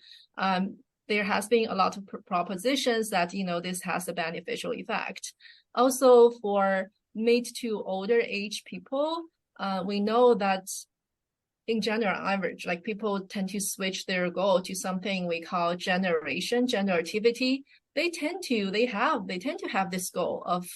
there has been a lot of propositions that, you know, this has a beneficial effect. Also, for mid to older age people, we know that in general average, like people tend to switch their goal to something we call generativity. They tend to have this goal of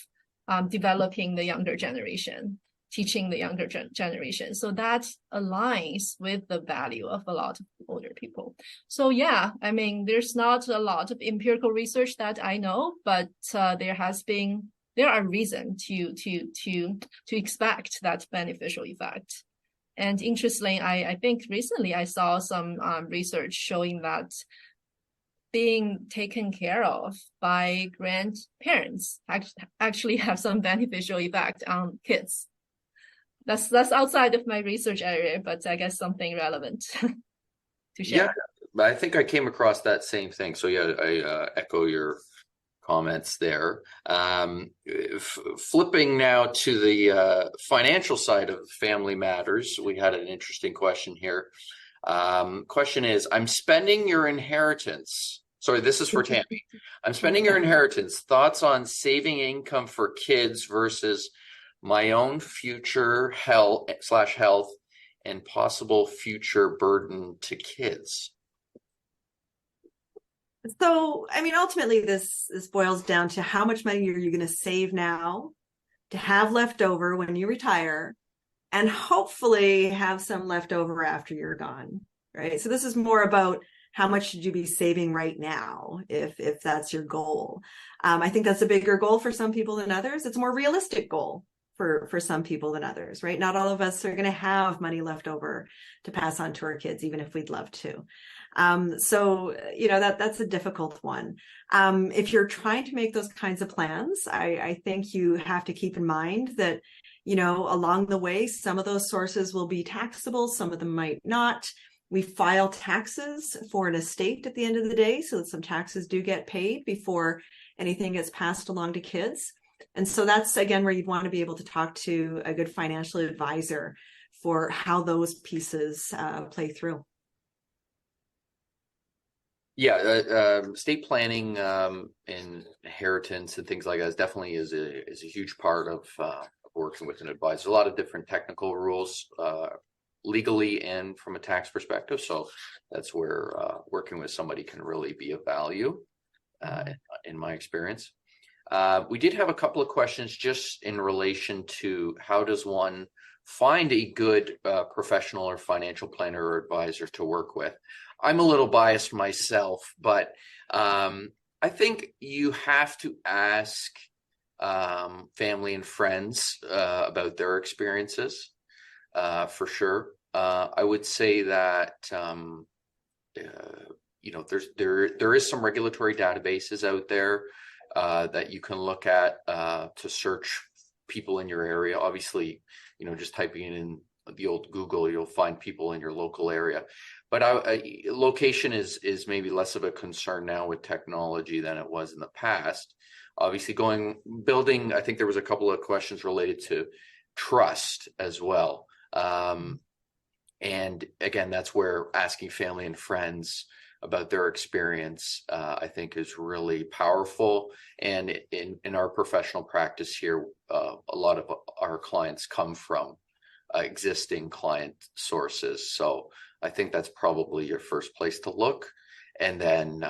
developing the younger generation, teaching the younger generation. So that aligns with the value of a lot of older people. So yeah, I mean, there's not a lot of empirical research that I know, but there are reasons to expect that beneficial effect. And interestingly, I think recently I saw some research showing that being taken care of by grandparents actually have some beneficial effect on kids. That's outside of my research area, but I guess something relevant to share. Yeah, I think I came across that same thing. So yeah, I echo your comments there. Flipping now to the financial side of Family Matters, we had an interesting question here. Question is, I'm spending your inheritance. Sorry, this is for Tammy. I'm spending your inheritance. Thoughts on saving income for kids versus my own future health and possible future burden to kids. So, I mean, ultimately, this boils down to how much money are you going to save now to have left over when you retire, and hopefully have some left over after you're gone, right? So this is more about how much should you be saving right now, if that's your goal. I think that's a bigger goal for some people than others. It's a more realistic goal for some people than others, right? Not all of us are going to have money left over to pass on to our kids, even if we'd love to. So, you know, that's a difficult one. If you're trying to make those kinds of plans, I think you have to keep in mind that, you know, along the way, some of those sources will be taxable, some of them might not. We file taxes for an estate at the end of the day, so that some taxes do get paid before anything gets passed along to kids. And so that's, again, where you'd want to be able to talk to a good financial advisor for how those pieces play through. Yeah, estate planning and inheritance and things like that definitely is a huge part of working with an advisor. A lot of different technical rules, legally and from a tax perspective. So that's where working with somebody can really be of value, in my experience. We did have a couple of questions just in relation to how does one find a good professional or financial planner or advisor to work with. I'm a little biased myself, but I think you have to ask family and friends about their experiences, for sure. I would say that you know, there is some regulatory databases out there that you can look at to search people in your area. Obviously, you know, just typing in the old Google, you'll find people in your local area. But location is maybe less of a concern now with technology than it was in the past. Obviously, building, I think there was a couple of questions related to trust as well. And again, that's where asking family and friends about their experience, I think, is really powerful. And in our professional practice here, a lot of our clients come from existing client sources. So I think that's probably your first place to look. And then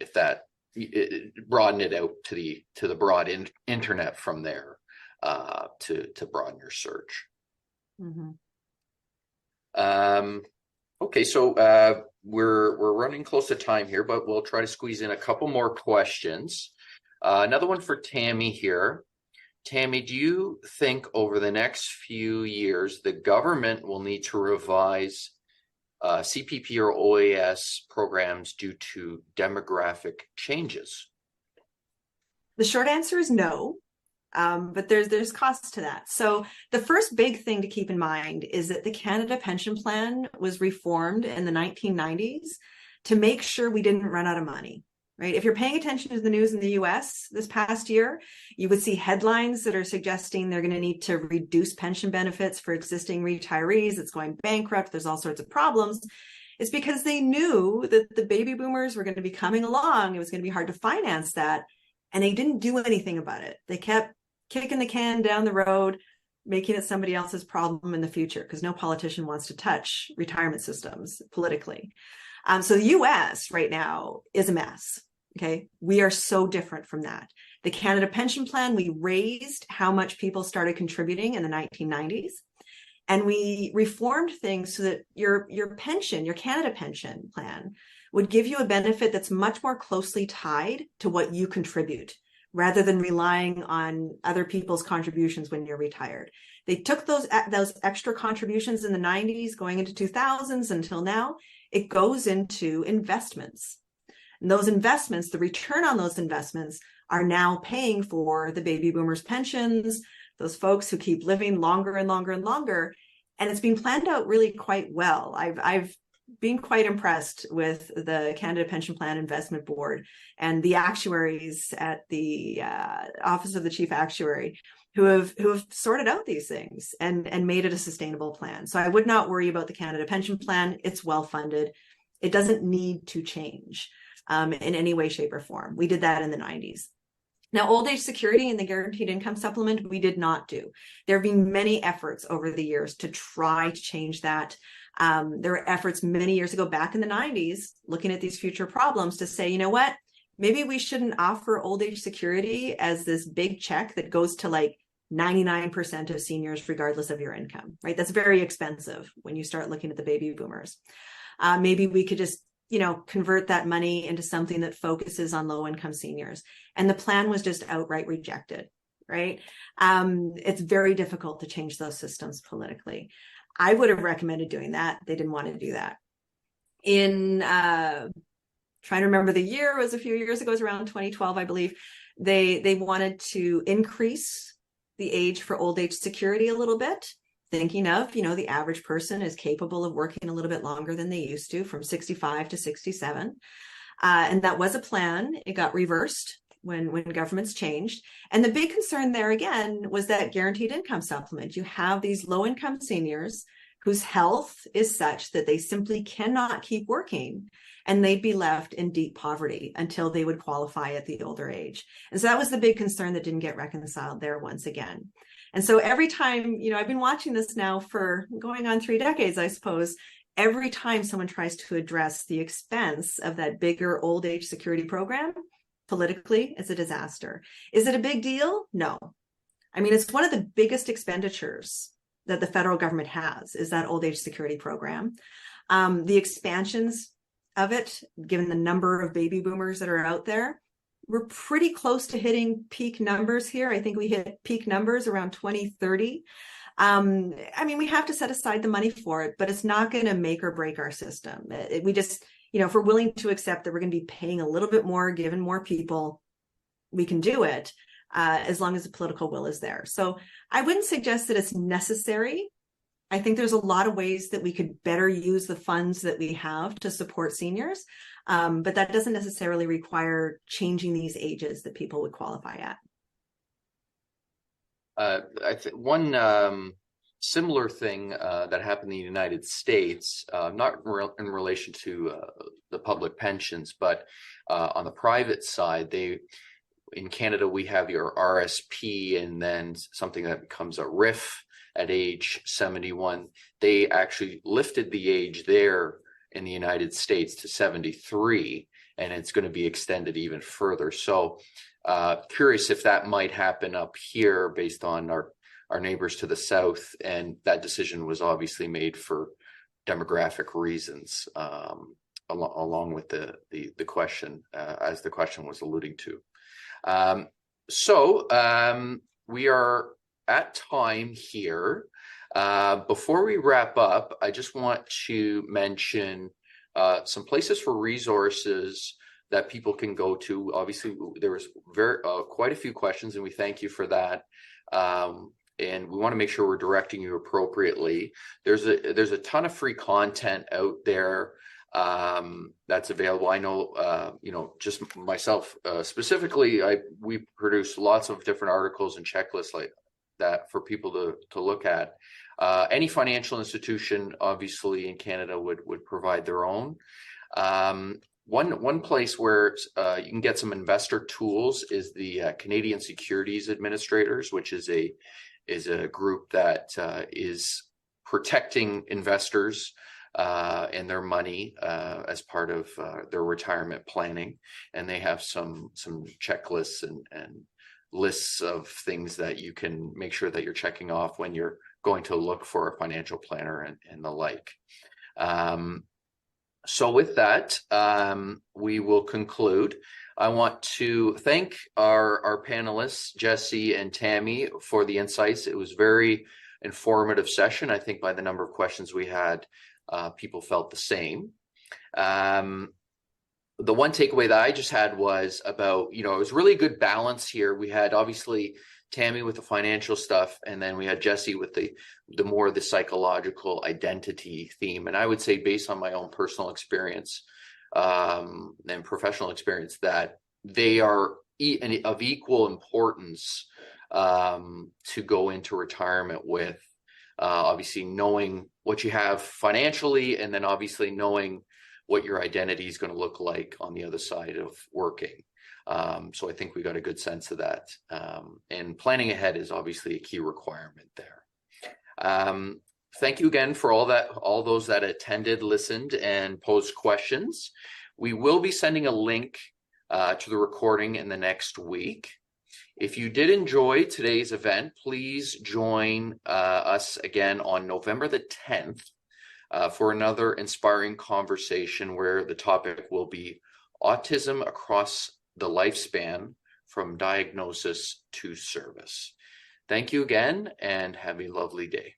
if that, broaden it out to the broad internet from there, to broaden your search. Mm-hmm. Okay, so we're running close to time here, but we'll try to squeeze in a couple more questions. Another one for Tammy here. Tammy, do you think over the next few years the government will need to revise CPP or OAS programs due to demographic changes? The short answer is no. But there's costs to that. So the first big thing to keep in mind is that the Canada Pension Plan was reformed in the 1990s to make sure we didn't run out of money, right? If you're paying attention to the news in the US this past year, you would see headlines that are suggesting they're going to need to reduce pension benefits for existing retirees. It's going bankrupt. There's all sorts of problems. It's because they knew that the baby boomers were going to be coming along. It was going to be hard to finance that. And they didn't do anything about it. They kept kicking the can down the road, making it somebody else's problem in the future, because no politician wants to touch retirement systems politically. So the US right now is a mess. Okay. We are so different from that. The Canada Pension Plan, we raised how much people started contributing in the 1990s. And we reformed things so that your pension, your Canada Pension Plan, would give you a benefit that's much more closely tied to what you contribute, rather than relying on other people's contributions when you're retired. They took those extra contributions in the 90s going into 2000s until now. It goes into investments. And those investments, the return on those investments are now paying for the baby boomers' pensions, those folks who keep living longer and longer and longer. And it's been planned out really quite well. I've been quite impressed with the Canada Pension Plan Investment Board and the actuaries at the Office of the Chief Actuary who have sorted out these things and made it a sustainable plan. So I would not worry about the Canada Pension Plan. It's well funded. It doesn't need to change in any way, shape, or form. We did that in the 90s. Now, old age security and the guaranteed income supplement, we did not do. There have been many efforts over the years to try to change that. There were efforts many years ago, back in the 90s, looking at these future problems to say, you know what, maybe we shouldn't offer old age security as this big check that goes to like 99% of seniors, regardless of your income, right? That's very expensive when you start looking at the baby boomers. Maybe we could just, convert that money into something that focuses on low income seniors. And the plan was just outright rejected, right? It's very difficult to change those systems politically. I would have recommended doing that. They didn't want to do that. In trying to remember the year, it was a few years ago, it was around 2012, I believe. They wanted to increase the age for old age security a little bit, thinking of, the average person is capable of working a little bit longer than they used to, from 65 to 67. And that was a plan. It got reversed when governments changed. And the big concern there again was that guaranteed income supplement. You have these low income seniors whose health is such that they simply cannot keep working, and they'd be left in deep poverty until they would qualify at the older age. And so that was the big concern that didn't get reconciled there once again. And so every time, I've been watching this now for going on 3 decades, I suppose. Every time someone tries to address the expense of that bigger old age security program, politically, it's a disaster. Is it a big deal? No. I mean, it's one of the biggest expenditures that the federal government has, is that old age security program. The expansions of it, given the number of baby boomers that are out there, we're pretty close to hitting peak numbers here. I think we hit peak numbers around 2030. We have to set aside the money for it, but it's not going to make or break our system. We just, if we're willing to accept that we're going to be paying a little bit more, given more people, we can do it as long as the political will is there. So I wouldn't suggest that it's necessary. I think there's a lot of ways that we could better use the funds that we have to support seniors, but that doesn't necessarily require changing these ages that people would qualify at. I think one similar thing that happened in the United States, not in relation to the public pensions, but on the private side, in Canada, we have your RSP and then something that becomes a RIF at age 71. They actually lifted the age there in the United States to 73, and it's going to be extended even further. So curious if that might happen up here based on our neighbors to the south, and that decision was obviously made for demographic reasons, along with the question, as the question was alluding to. So we are at time here. Before we wrap up, I just want to mention some places for resources that people can go to. Obviously, there was quite a few questions, and we thank you for that. And we want to make sure we're directing you appropriately. There's a ton of free content out there that's available. I know, just myself specifically, we produce lots of different articles and checklists like that for people to look at. Any financial institution, obviously, in Canada would provide their own. One place where you can get some investor tools is the Canadian Securities Administrators, which is a group that is protecting investors and their money as part of their retirement planning. And they have some checklists and lists of things that you can make sure that you're checking off when you're going to look for a financial planner and the like. So with that, we will conclude. I want to thank our panelists, Jessie and Tammy, for the insights. It was a very informative session. I think by the number of questions we had, people felt the same. The one takeaway that I just had was about, it was really good balance here. We had obviously Tammy with the financial stuff, and then we had Jessie with the more the psychological identity theme. And I would say, based on my own personal experience and professional experience, that they are of equal importance to go into retirement with. Obviously knowing what you have financially, and then obviously knowing what your identity is going to look like on the other side of working. So I think we got a good sense of that. And planning ahead is obviously a key requirement there. Thank you again for all those that attended, listened, and posed questions. We will be sending a link to the recording in the next week. If you did enjoy today's event, please join us again on November the 10th for another inspiring conversation where the topic will be autism across the lifespan, from diagnosis to service. Thank you again, and have a lovely day.